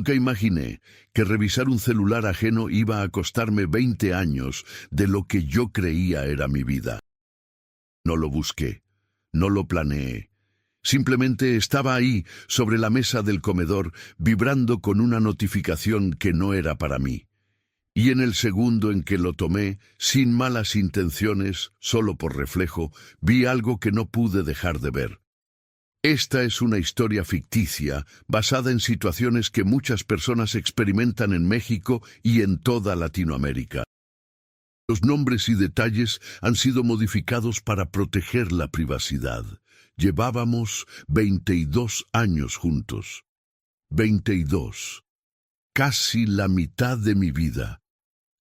Nunca imaginé que revisar un celular ajeno iba a costarme 20 años de lo que yo creía era mi vida. No lo busqué, no lo planeé. Simplemente estaba ahí, sobre la mesa del comedor, vibrando con una notificación que no era para mí. Y en el segundo en que lo tomé, sin malas intenciones, solo por reflejo, vi algo que no pude dejar de ver. Esta es una historia ficticia, basada en situaciones que muchas personas experimentan en México y en toda Latinoamérica. Los nombres y detalles han sido modificados para proteger la privacidad. Llevábamos 22 años juntos. 22. Casi la mitad de mi vida.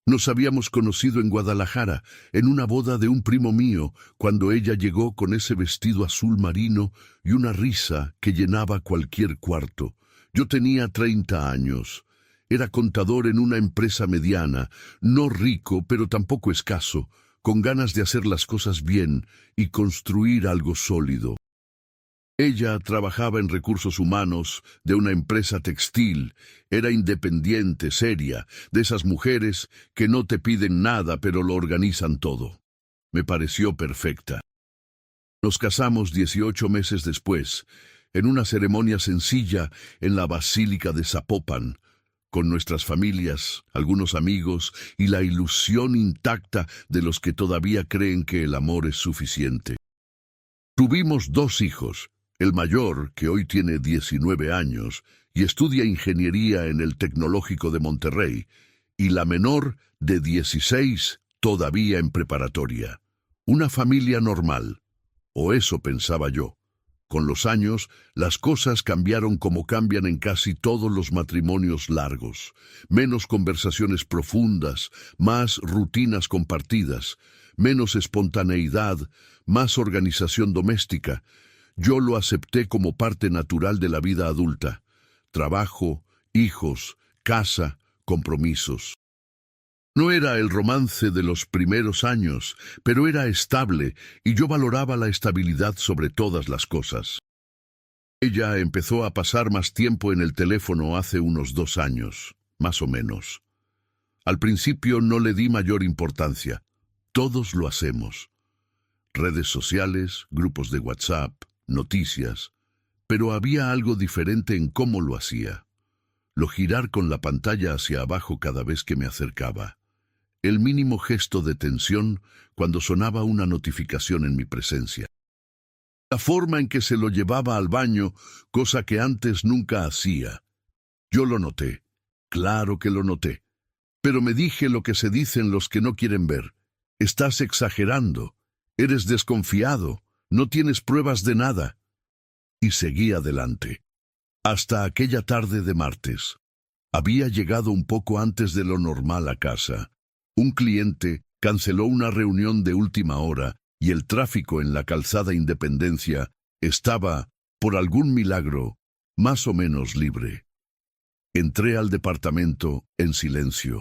Nos habíamos conocido en Guadalajara, en una boda de un primo mío, cuando ella llegó con ese vestido azul marino y una risa que llenaba cualquier cuarto. Yo tenía 30 años. Era contador en una empresa mediana, no rico, pero tampoco escaso, con ganas de hacer las cosas bien y construir algo sólido. Ella trabajaba en recursos humanos de una empresa textil, era independiente, seria, de esas mujeres que no te piden nada pero lo organizan todo. Me pareció perfecta. Nos casamos 18 meses después, en una ceremonia sencilla en la Basílica de Zapopan, con nuestras familias, algunos amigos y la ilusión intacta de los que todavía creen que el amor es suficiente. Tuvimos 2 hijos. El mayor, que hoy tiene 19 años y estudia ingeniería en el Tecnológico de Monterrey, y la menor, de 16, todavía en preparatoria. Una familia normal, o eso pensaba yo. Con los años, las cosas cambiaron como cambian en casi todos los matrimonios largos. Menos conversaciones profundas, más rutinas compartidas, menos espontaneidad, más organización doméstica. Yo lo acepté como parte natural de la vida adulta. Trabajo, hijos, casa, compromisos. No era el romance de los primeros años, pero era estable y yo valoraba la estabilidad sobre todas las cosas. Ella empezó a pasar más tiempo en el teléfono hace unos 2 años, más o menos. Al principio no le di mayor importancia. Todos lo hacemos. Redes sociales, grupos de WhatsApp, noticias, pero había algo diferente en cómo lo hacía. Lo girar con la pantalla hacia abajo cada vez que me acercaba. El mínimo gesto de tensión cuando sonaba una notificación en mi presencia. La forma en que se lo llevaba al baño, cosa que antes nunca hacía. Yo lo noté, claro que lo noté, pero me dije lo que se dicen los que no quieren ver. Estás exagerando, eres desconfiado. No tienes pruebas de nada. Y seguí adelante. Hasta aquella tarde de martes. Había llegado un poco antes de lo normal a casa. Un cliente canceló una reunión de última hora y el tráfico en la calzada Independencia estaba, por algún milagro, más o menos libre. Entré al departamento en silencio.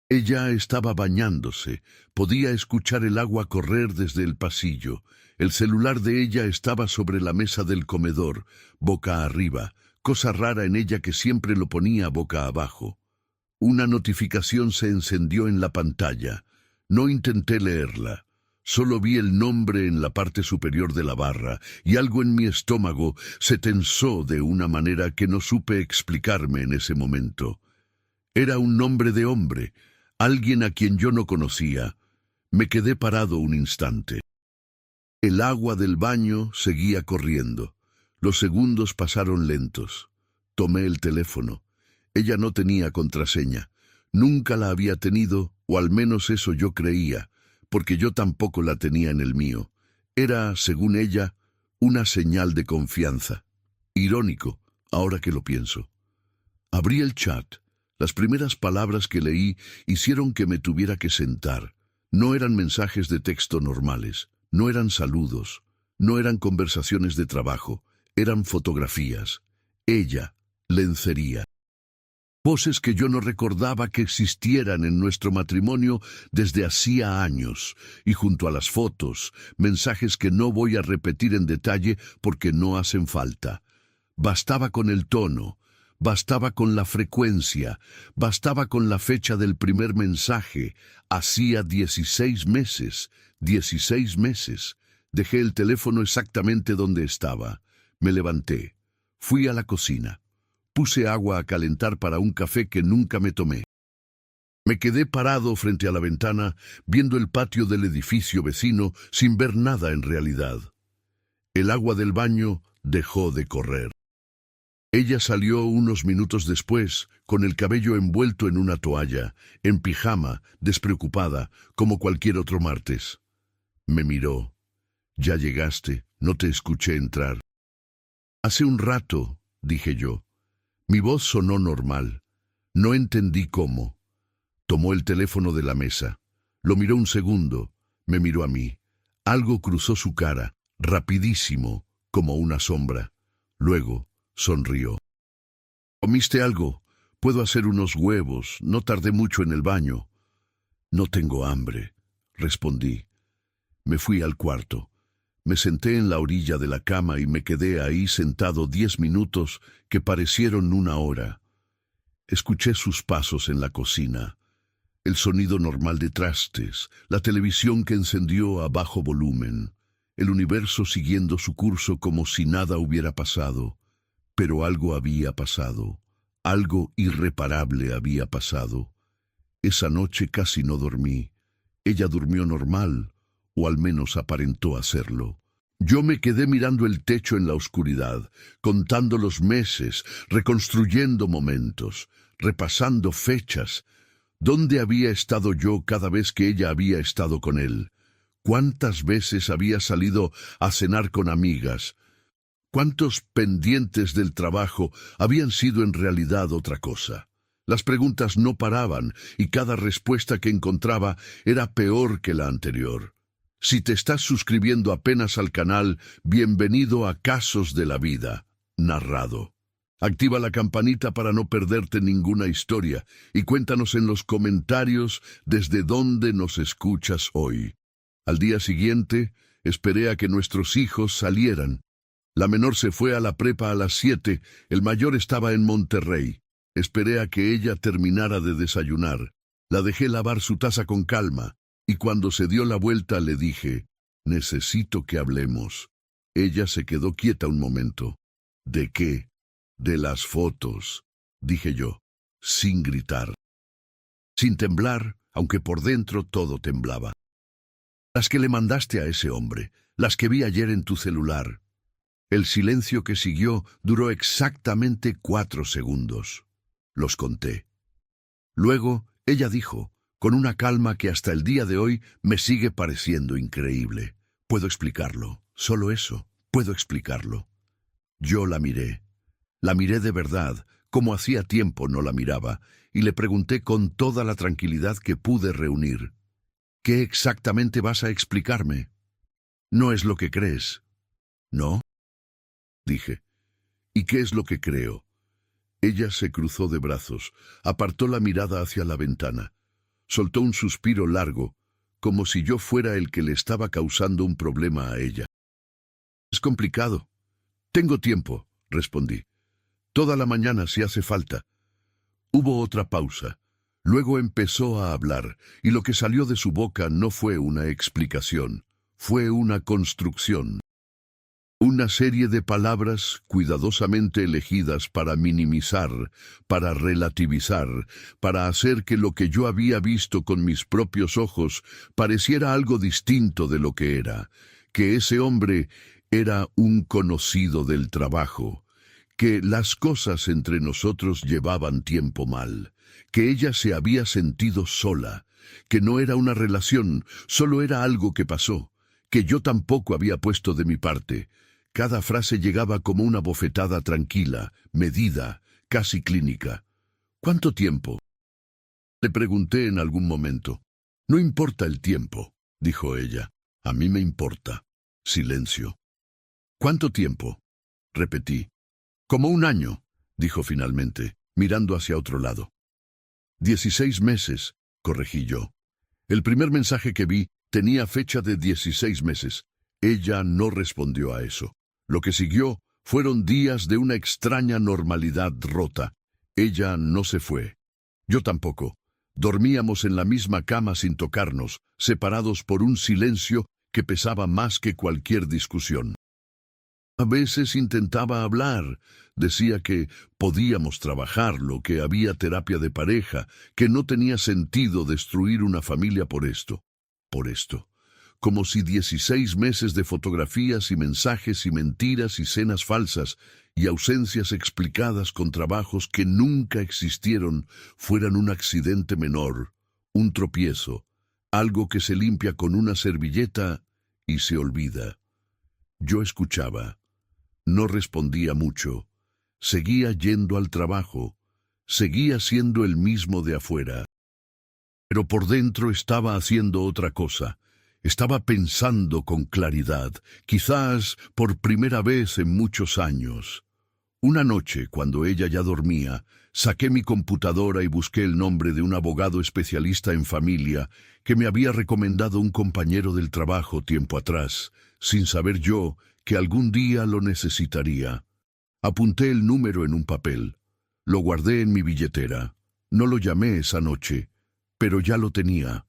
Ella estaba bañándose, podía escuchar el agua correr desde el pasillo. El celular de ella estaba sobre la mesa del comedor, boca arriba, cosa rara en ella que siempre lo ponía boca abajo. Una notificación se encendió en la pantalla. No intenté leerla. Solo vi el nombre en la parte superior de la barra y algo en mi estómago se tensó de una manera que no supe explicarme en ese momento. Era un nombre de hombre, alguien a quien yo no conocía. Me quedé parado un instante. El agua del baño seguía corriendo. Los segundos pasaron lentos. Tomé el teléfono. Ella no tenía contraseña. Nunca la había tenido, o al menos eso yo creía, porque yo tampoco la tenía en el mío. Era, según ella, una señal de confianza. Irónico, ahora que lo pienso. Abrí el chat. Las primeras palabras que leí hicieron que me tuviera que sentar. No eran mensajes de texto normales, no eran saludos, no eran conversaciones de trabajo, eran fotografías. Ella, lencería. Poses que yo no recordaba que existieran en nuestro matrimonio desde hacía años, y junto a las fotos, mensajes que no voy a repetir en detalle porque no hacen falta. Bastaba con el tono, Bastaba con la frecuencia, bastaba con la fecha del primer mensaje. Hacía 16 meses, 16 meses. Dejé el teléfono exactamente donde estaba. Me levanté. Fui a la cocina. Puse agua a calentar para un café que nunca me tomé. Me quedé parado frente a la ventana, viendo el patio del edificio vecino, sin ver nada en realidad. El agua del baño dejó de correr. Ella salió unos minutos después, con el cabello envuelto en una toalla, en pijama, despreocupada, como cualquier otro martes. Me miró. «Ya llegaste, no te escuché entrar». «Hace un rato», dije yo. Mi voz sonó normal. No entendí cómo. Tomó el teléfono de la mesa. Lo miró un segundo. Me miró a mí. Algo cruzó su cara, rapidísimo, como una sombra. Luego sonrió. «¿Comiste algo? Puedo hacer unos huevos. No tardé mucho en el baño». «No tengo hambre», respondí. Me fui al cuarto. Me senté en la orilla de la cama y me quedé ahí sentado 10 minutos que parecieron una hora. Escuché sus pasos en la cocina, el sonido normal de trastes, la televisión que encendió a bajo volumen, el universo siguiendo su curso como si nada hubiera pasado. Pero algo había pasado, algo irreparable había pasado. Esa noche casi no dormí. Ella durmió normal, o al menos aparentó hacerlo. Yo me quedé mirando el techo en la oscuridad, contando los meses, reconstruyendo momentos, repasando fechas. ¿Dónde había estado yo cada vez que ella había estado con él? ¿Cuántas veces había salido a cenar con amigas? ¿Cuántos pendientes del trabajo habían sido en realidad otra cosa? Las preguntas no paraban y cada respuesta que encontraba era peor que la anterior. Si te estás suscribiendo apenas al canal, bienvenido a Casos de la Vida, narrado. Activa la campanita para no perderte ninguna historia y cuéntanos en los comentarios desde dónde nos escuchas hoy. Al día siguiente, esperé a que nuestros hijos salieran. La menor se fue a la prepa a las 7, el mayor estaba en Monterrey. Esperé a que ella terminara de desayunar. La dejé lavar su taza con calma. Y cuando se dio la vuelta le dije, «Necesito que hablemos». Ella se quedó quieta un momento. «¿De qué?» «De las fotos», dije yo, sin gritar. Sin temblar, aunque por dentro todo temblaba. «Las que le mandaste a ese hombre, las que vi ayer en tu celular». El silencio que siguió duró exactamente 4 segundos. Los conté. Luego ella dijo, con una calma que hasta el día de hoy me sigue pareciendo increíble: «Puedo explicarlo, solo eso, puedo explicarlo». Yo la miré de verdad, como hacía tiempo no la miraba, y le pregunté con toda la tranquilidad que pude reunir, «¿Qué exactamente vas a explicarme?» «No es lo que crees». «¿No?», dije. «¿Y qué es lo que creo?». Ella se cruzó de brazos, apartó la mirada hacia la ventana. Soltó un suspiro largo, como si yo fuera el que le estaba causando un problema a ella. «Es complicado». «Tengo tiempo», respondí. «Toda la mañana si hace falta». Hubo otra pausa. Luego empezó a hablar, y lo que salió de su boca no fue una explicación, fue una construcción. Una serie de palabras cuidadosamente elegidas para minimizar, para relativizar, para hacer que lo que yo había visto con mis propios ojos pareciera algo distinto de lo que era, que ese hombre era un conocido del trabajo, que las cosas entre nosotros llevaban tiempo mal, que ella se había sentido sola, que no era una relación, solo era algo que pasó, que yo tampoco había puesto de mi parte. Cada frase llegaba como una bofetada tranquila, medida, casi clínica. «¿Cuánto tiempo?», le pregunté en algún momento. «No importa el tiempo», dijo ella. «A mí me importa». Silencio. «¿Cuánto tiempo?», repetí. «Como un año», dijo finalmente, mirando hacia otro lado. 16 meses, corregí yo. El primer mensaje que vi tenía fecha de 16 meses. Ella no respondió a eso. Lo que siguió fueron días de una extraña normalidad rota. Ella no se fue. Yo tampoco. Dormíamos en la misma cama sin tocarnos, separados por un silencio que pesaba más que cualquier discusión. A veces intentaba hablar, decía que podíamos trabajarlo, que había terapia de pareja, que no tenía sentido destruir una familia por esto, como si 16 meses de fotografías y mensajes y mentiras y cenas falsas y ausencias explicadas con trabajos que nunca existieron fueran un accidente menor, un tropiezo, algo que se limpia con una servilleta y se olvida. Yo escuchaba. No respondía mucho. Seguía yendo al trabajo. Seguía siendo el mismo de afuera. Pero por dentro estaba haciendo otra cosa. Estaba pensando con claridad, quizás por primera vez en muchos años. Una noche, cuando ella ya dormía, saqué mi computadora y busqué el nombre de un abogado especialista en familia que me había recomendado un compañero del trabajo tiempo atrás, sin saber yo que algún día lo necesitaría. Apunté el número en un papel. Lo guardé en mi billetera. No lo llamé esa noche, pero ya lo tenía.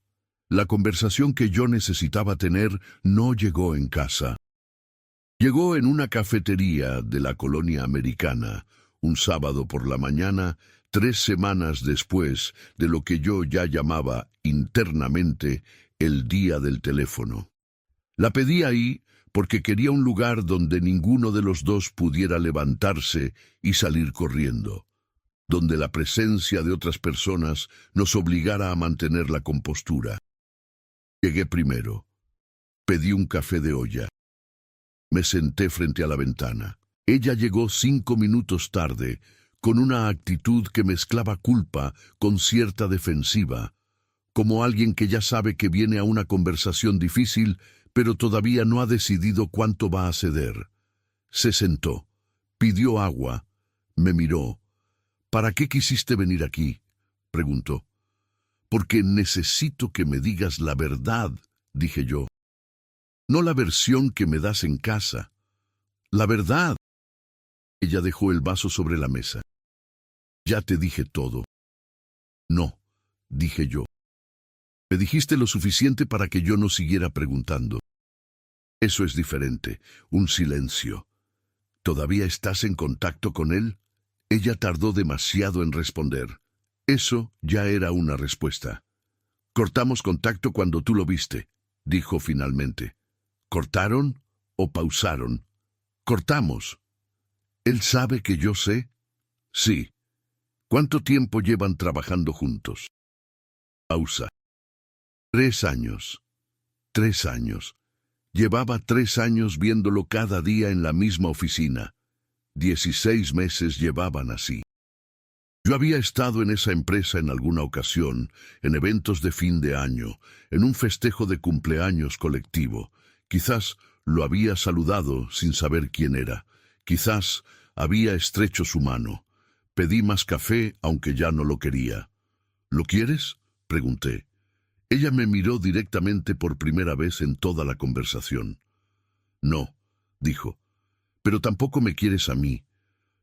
La conversación que yo necesitaba tener no llegó en casa. Llegó en una cafetería de la colonia americana, un sábado por la mañana, 3 semanas después de lo que yo ya llamaba internamente el día del teléfono. La pedí ahí porque quería un lugar donde ninguno de los dos pudiera levantarse y salir corriendo, donde la presencia de otras personas nos obligara a mantener la compostura. Llegué primero. Pedí un café de olla. Me senté frente a la ventana. Ella llegó 5 minutos tarde, con una actitud que mezclaba culpa con cierta defensiva, como alguien que ya sabe que viene a una conversación difícil, pero todavía no ha decidido cuánto va a ceder. Se sentó, pidió agua, me miró. ¿Para qué quisiste venir aquí?, preguntó. Porque necesito que me digas la verdad, dije yo. No la versión que me das en casa. La verdad. Ella dejó el vaso sobre la mesa. Ya te dije todo. No, dije yo. Me dijiste lo suficiente para que yo no siguiera preguntando. Eso es diferente, un silencio. ¿Todavía estás en contacto con él? Ella tardó demasiado en responder. Eso ya era una respuesta. Cortamos contacto cuando tú lo viste, dijo finalmente. ¿Cortaron o pausaron? Cortamos. ¿Él sabe que yo sé? Sí. ¿Cuánto tiempo llevan trabajando juntos? Pausa. 3 años. 3 años. Llevaba 3 años viéndolo cada día en la misma oficina. 16 meses llevaban así. Yo había estado en esa empresa en alguna ocasión, en eventos de fin de año, en un festejo de cumpleaños colectivo. Quizás lo había saludado sin saber quién era. Quizás había estrecho su mano. Pedí más café, aunque ya no lo quería. ¿Lo quieres?, pregunté. Ella me miró directamente por primera vez en toda la conversación. No, dijo, pero tampoco me quieres a mí.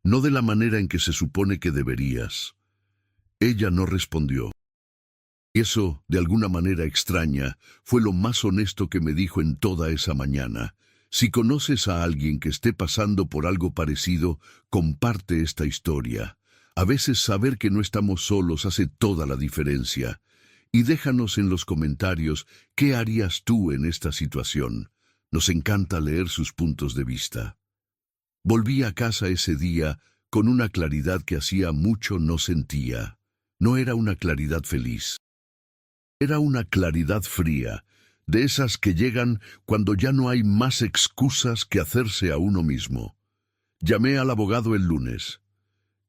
No de la manera en que se supone que deberías. Ella no respondió. Y eso, de alguna manera extraña, fue lo más honesto que me dijo en toda esa mañana. Si conoces a alguien que esté pasando por algo parecido, comparte esta historia. A veces saber que no estamos solos hace toda la diferencia. Y déjanos en los comentarios qué harías tú en esta situación. Nos encanta leer sus puntos de vista. Volví a casa ese día con una claridad que hacía mucho no sentía. No era una claridad feliz. Era una claridad fría, de esas que llegan cuando ya no hay más excusas que hacerse a uno mismo. Llamé al abogado el lunes.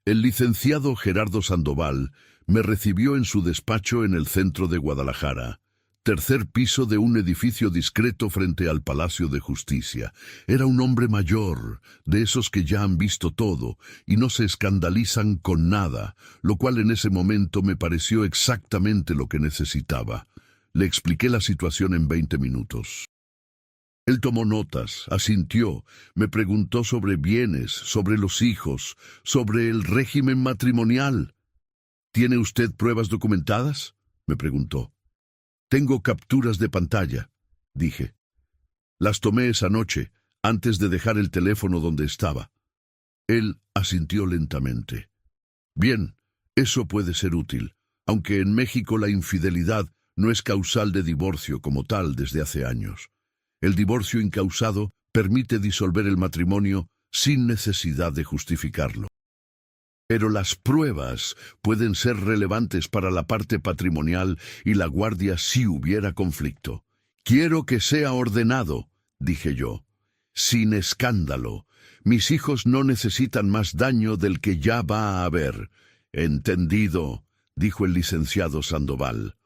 El licenciado Gerardo Sandoval me recibió en su despacho en el centro de Guadalajara. 3er piso de un edificio discreto frente al Palacio de Justicia. Era un hombre mayor, de esos que ya han visto todo y no se escandalizan con nada, lo cual en ese momento me pareció exactamente lo que necesitaba. Le expliqué la situación en 20 minutos. Él tomó notas, asintió, me preguntó sobre bienes, sobre los hijos, sobre el régimen matrimonial. ¿Tiene usted pruebas documentadas?, me preguntó. Tengo capturas de pantalla, dije. Las tomé esa noche, antes de dejar el teléfono donde estaba. Él asintió lentamente. Bien, eso puede ser útil, aunque en México la infidelidad no es causal de divorcio como tal desde hace años. El divorcio incausado permite disolver el matrimonio sin necesidad de justificarlo. Pero las pruebas pueden ser relevantes para la parte patrimonial y la guardia si hubiera conflicto. Quiero que sea ordenado, dije yo, sin escándalo. Mis hijos no necesitan más daño del que ya va a haber. Entendido, dijo el licenciado Sandoval.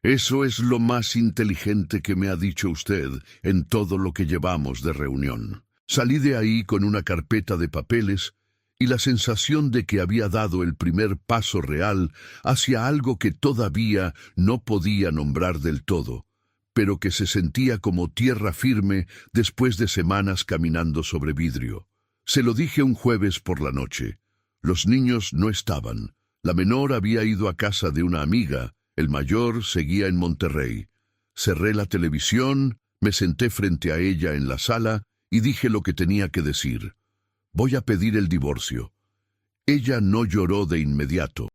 Eso es lo más inteligente que me ha dicho usted en todo lo que llevamos de reunión. Salí de ahí con una carpeta de papeles y la sensación de que había dado el primer paso real hacia algo que todavía no podía nombrar del todo, pero que se sentía como tierra firme después de semanas caminando sobre vidrio. Se lo dije un jueves por la noche. Los niños no estaban. La menor había ido a casa de una amiga, el mayor seguía en Monterrey. Cerré la televisión, me senté frente a ella en la sala y dije lo que tenía que decir. Voy a pedir el divorcio. Ella no lloró de inmediato.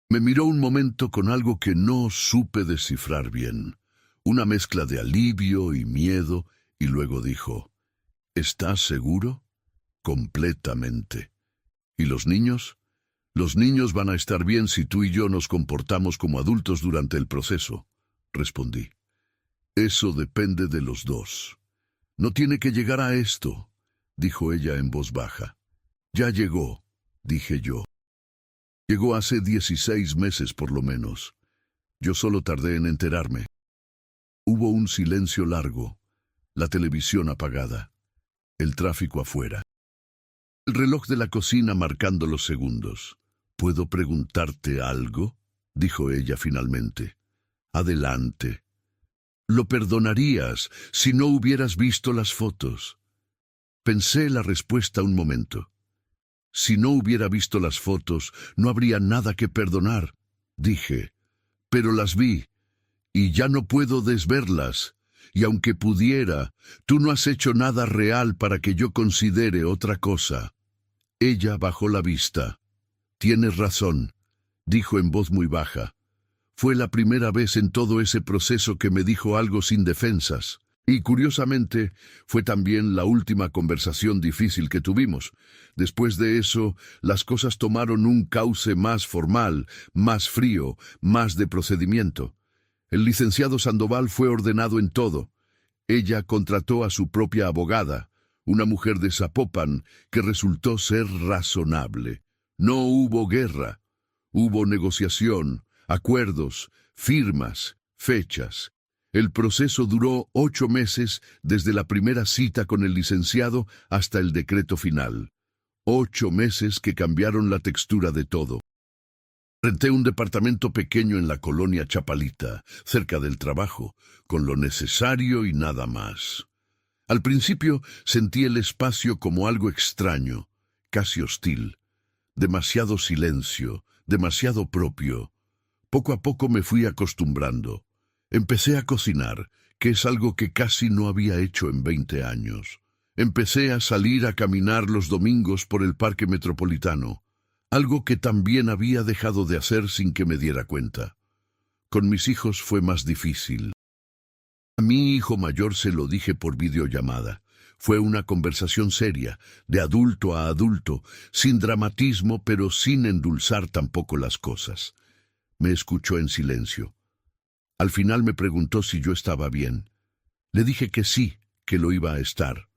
Me miró un momento con algo que no supe descifrar bien. Una mezcla de alivio y miedo, y luego dijo, ¿estás seguro? Completamente. ¿Y los niños? Los niños van a estar bien si tú y yo nos comportamos como adultos durante el proceso, respondí. Eso depende de los dos. No tiene que llegar a esto, dijo ella en voz baja. Ya llegó, dije yo. Llegó hace 16 meses por lo menos. Yo solo tardé en enterarme. Hubo un silencio largo, la televisión apagada, el tráfico afuera. El reloj de la cocina marcando los segundos. ¿Puedo preguntarte algo?, dijo ella finalmente. Adelante. Lo perdonarías si no hubieras visto las fotos. Pensé la respuesta un momento. Si no hubiera visto las fotos, no habría nada que perdonar, dije. Pero las vi, y ya no puedo desverlas. Y aunque pudiera, tú no has hecho nada real para que yo considere otra cosa. Ella bajó la vista. Tienes razón, dijo en voz muy baja. Fue la primera vez en todo ese proceso que me dijo algo sin defensas. Y curiosamente, fue también la última conversación difícil que tuvimos. Después de eso, las cosas tomaron un cauce más formal, más frío, más de procedimiento. El licenciado Sandoval fue ordenado en todo. Ella contrató a su propia abogada, una mujer de Zapopan que resultó ser razonable. No hubo guerra. Hubo negociación, acuerdos, firmas, fechas. El proceso duró 8 meses desde la primera cita con el licenciado hasta el decreto final. 8 meses que cambiaron la textura de todo. Renté un departamento pequeño en la colonia Chapalita, cerca del trabajo, con lo necesario y nada más. Al principio sentí el espacio como algo extraño, casi hostil. Demasiado silencio, demasiado propio. Poco a poco me fui acostumbrando. Empecé a cocinar, que es algo que casi no había hecho en 20 años. Empecé a salir a caminar los domingos por el parque metropolitano, algo que también había dejado de hacer sin que me diera cuenta. Con mis hijos fue más difícil. A mi hijo mayor se lo dije por videollamada. Fue una conversación seria, de adulto a adulto, sin dramatismo, pero sin endulzar tampoco las cosas. Me escuchó en silencio. Al final me preguntó si yo estaba bien. Le dije que sí, que lo iba a estar.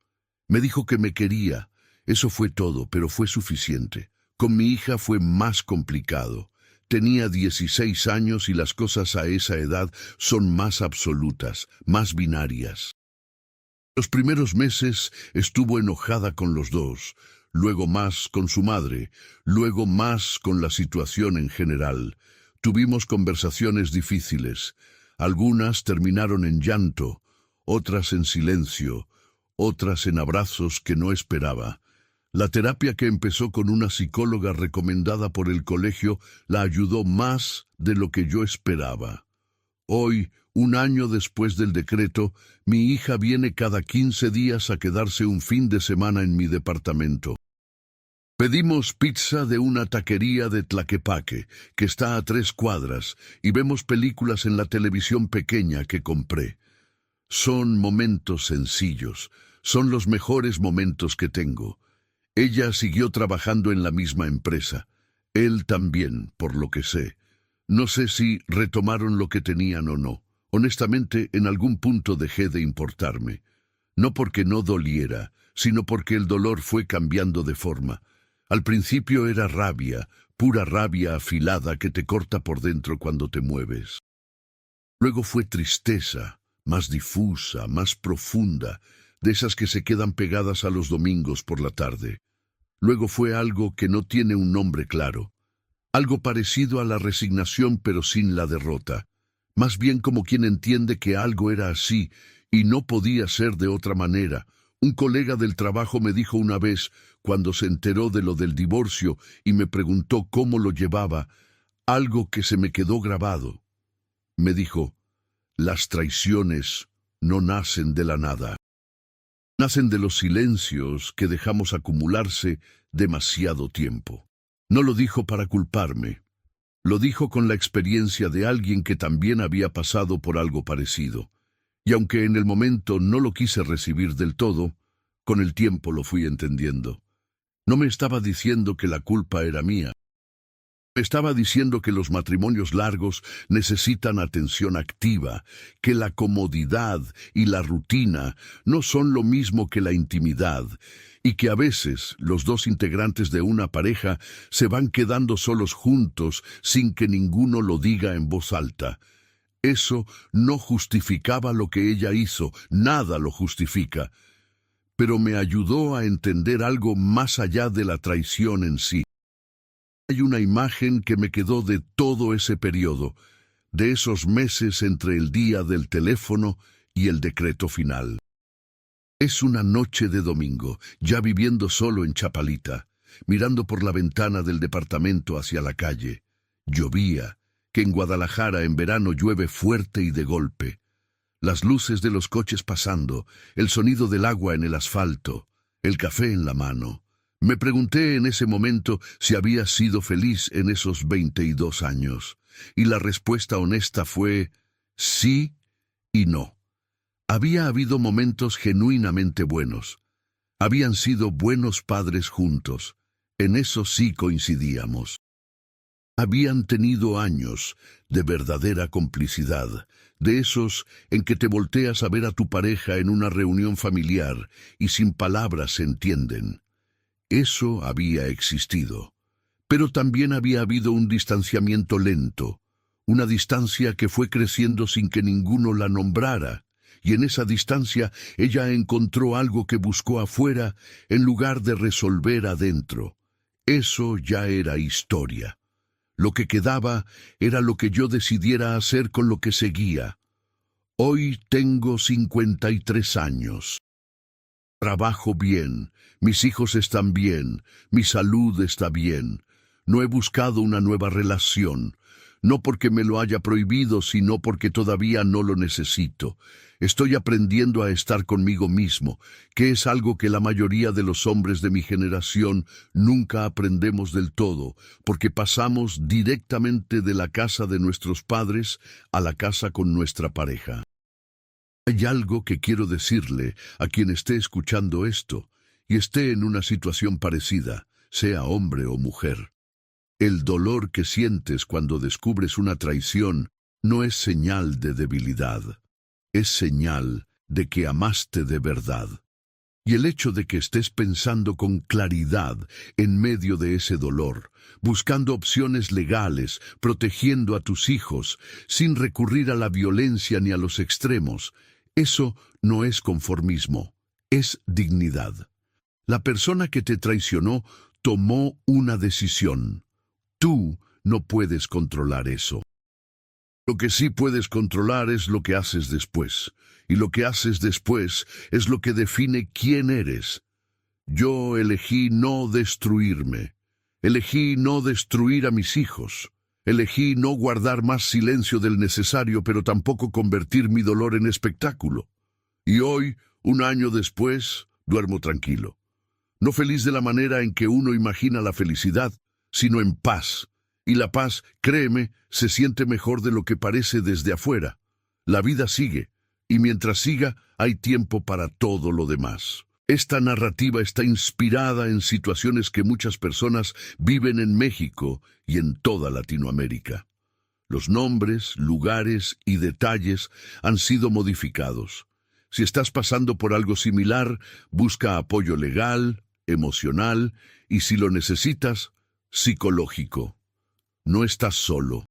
Me dijo que me quería. Eso fue todo, pero fue suficiente. Con mi hija fue más complicado. Tenía 16 años y las cosas a esa edad son más absolutas, más binarias. Los primeros meses estuvo enojada con los dos, luego más con su madre, luego más con la situación en general. Tuvimos conversaciones difíciles. Algunas terminaron en llanto, otras en silencio, otras en abrazos que no esperaba. La terapia, que empezó con una psicóloga recomendada por el colegio, la ayudó más de lo que yo esperaba. Hoy, un año después del decreto, mi hija viene cada 15 días a quedarse un fin de semana en mi departamento. Pedimos pizza de una taquería de Tlaquepaque, que está a 3 cuadras, y vemos películas en la televisión pequeña que compré. Son momentos sencillos, son los mejores momentos que tengo. Ella siguió trabajando en la misma empresa. Él también, por lo que sé. No sé si retomaron lo que tenían o no. Honestamente, en algún punto dejé de importarme. No porque no doliera, sino porque el dolor fue cambiando de forma. Al principio era rabia, pura rabia afilada que te corta por dentro cuando te mueves. Luego fue tristeza, más difusa, más profunda, de esas que se quedan pegadas a los domingos por la tarde. Luego fue algo que no tiene un nombre claro. Algo parecido a la resignación, pero sin la derrota. Más bien como quien entiende que algo era así y no podía ser de otra manera. Un colega del trabajo me dijo una vez, cuando se enteró de lo del divorcio y me preguntó cómo lo llevaba, algo que se me quedó grabado. Me dijo: las traiciones no nacen de la nada. Nacen de los silencios que dejamos acumularse demasiado tiempo. No lo dijo para culparme. Lo dijo con la experiencia de alguien que también había pasado por algo parecido. Y aunque en el momento no lo quise recibir del todo, con el tiempo lo fui entendiendo. No me estaba diciendo que la culpa era mía. Me estaba diciendo que los matrimonios largos necesitan atención activa, que la comodidad y la rutina no son lo mismo que la intimidad, y que a veces los dos integrantes de una pareja se van quedando solos juntos sin que ninguno lo diga en voz alta. Eso no justificaba lo que ella hizo, nada lo justifica, pero me ayudó a entender algo más allá de la traición en sí. Hay una imagen que me quedó de todo ese periodo, de esos meses entre el día del teléfono y el decreto final. Es una noche de domingo, ya viviendo solo en Chapalita, mirando por la ventana del departamento hacia la calle. Llovía, que en Guadalajara en verano llueve fuerte y de golpe. Las luces de los coches pasando, el sonido del agua en el asfalto, el café en la mano. Me pregunté en ese momento si había sido feliz en esos 22 años, y la respuesta honesta fue sí y no. Había habido momentos genuinamente buenos. Habían sido buenos padres juntos. En eso sí coincidíamos. Habían tenido años de verdadera complicidad, de esos en que te volteas a ver a tu pareja en una reunión familiar y sin palabras se entienden. Eso había existido. Pero también había habido un distanciamiento lento, una distancia que fue creciendo sin que ninguno la nombrara, y en esa distancia ella encontró algo que buscó afuera en lugar de resolver adentro. Eso ya era historia. Lo que quedaba era lo que yo decidiera hacer con lo que seguía. Hoy tengo 53 años. Trabajo bien, mis hijos están bien, mi salud está bien. No he buscado una nueva relación, no porque me lo haya prohibido, sino porque todavía no lo necesito. Estoy aprendiendo a estar conmigo mismo, que es algo que la mayoría de los hombres de mi generación nunca aprendemos del todo, porque pasamos directamente de la casa de nuestros padres a la casa con nuestra pareja. Hay algo que quiero decirle a quien esté escuchando esto y esté en una situación parecida, sea hombre o mujer. El dolor que sientes cuando descubres una traición no es señal de debilidad, es señal de que amaste de verdad. Y el hecho de que estés pensando con claridad en medio de ese dolor, buscando opciones legales, protegiendo a tus hijos, sin recurrir a la violencia ni a los extremos, eso no es conformismo, es dignidad. La persona que te traicionó tomó una decisión. Tú no puedes controlar eso. Lo que sí puedes controlar es lo que haces después. y lo que haces después es lo que define quién eres. Yo elegí no destruirme. Elegí no destruir a mis hijos. Elegí no guardar más silencio del necesario, pero tampoco convertir mi dolor en espectáculo. Y hoy, un año después, duermo tranquilo. No feliz de la manera en que uno imagina la felicidad, sino en paz. Y la paz, créeme, se siente mejor de lo que parece desde afuera. La vida sigue, y mientras siga, hay tiempo para todo lo demás. Esta narrativa está inspirada en situaciones que muchas personas viven en México y en toda Latinoamérica. Los nombres, lugares y detalles han sido modificados. Si estás pasando por algo similar, busca apoyo legal, emocional y, si lo necesitas, psicológico. No estás solo.